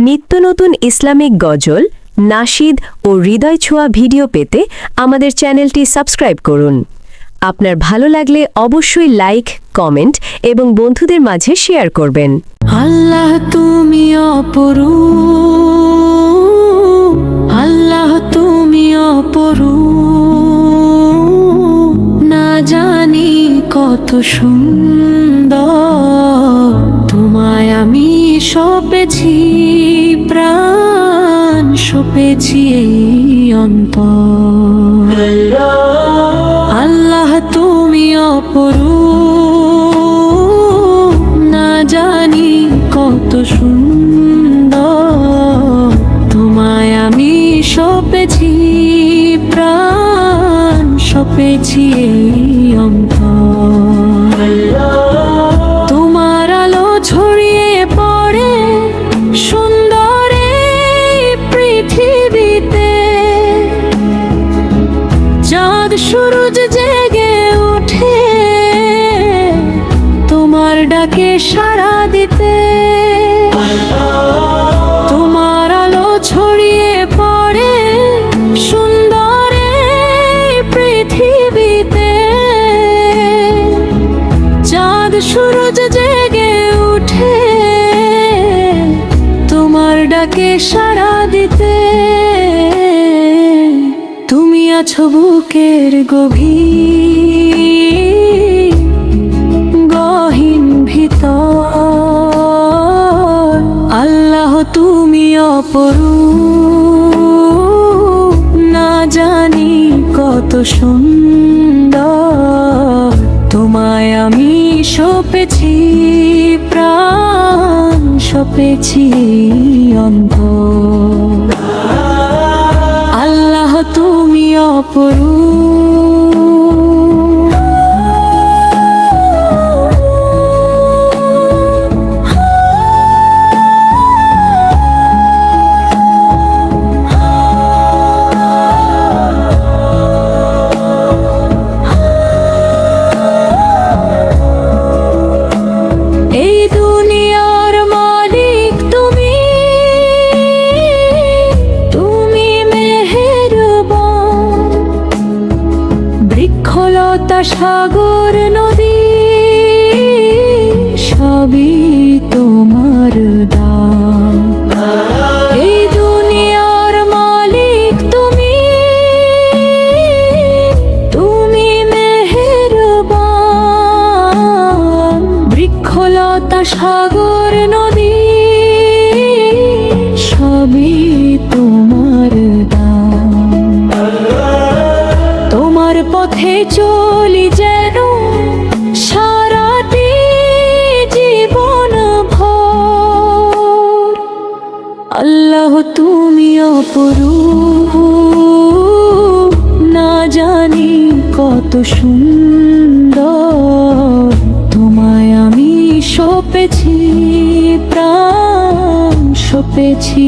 নিত্য নতুন ইসলামিক গজল, নাশিদ ও হৃদয় ছোঁয়া ভিডিও পেতে আমাদের চ্যানেলটি সাবস্ক্রাইব করুন। আপনার ভালো লাগলে অবশ্যই লাইক, কমেন্ট এবং বন্ধুদের মাঝে শেয়ার করবেন। আল্লাহ তুমি অপরূপ, আল্লাহ তুমি অপরূপ, না জানি কত সুন্দর। তোমায় আমি সপেছি প্রাণ, সপেছি এই অন্তর। আল্লাহ তুমি অপরূপ, না জানি কত সুন্দর। তোমায় আমি সপেছি প্রাণ, সপেছি এই অন্তর। তোমার আলো ছড়িয়ে পড়ে সুন্দর এই পৃথিবীতে, চাঁদ সূরজ জেগে ওঠে তোমার ডাকে সাড়া দিতে। তোমার আলো ছড়িয়ে পড়ে সুন্দর এই পৃথিবীতে, চাঁদ সূরজ জেগে ওঠে তোমার ডাকে সাড়া দিতে। তুমি আছো বুকের গভীর গহীন ভিতর। আল্লাহ তুমি অপরূপ, না জানি কত সুন্দর। তোমায় আমি সপেছি প্রাণ, সপেছি অন্তর। আল্লাহ তুমি অপরূপ। এই দুনিয়ার মালিক তুমি, তুমি মেহেরবান। বৃক্ষলতা সাগর নদী সবই তোমার দান। এই দুনিয়ার মালিক তুমি, তুমি মেহেরবান। বৃক্ষলতা সাগর নদী সবই তোমার দান। তোমার পথে চলি যেন সারাটি জীবন ভর। আল্লাহ তুমি অপরূপ, না জানি কত সুন্দর। তোমায় আমি সপেছি প্রাণ, সপেছি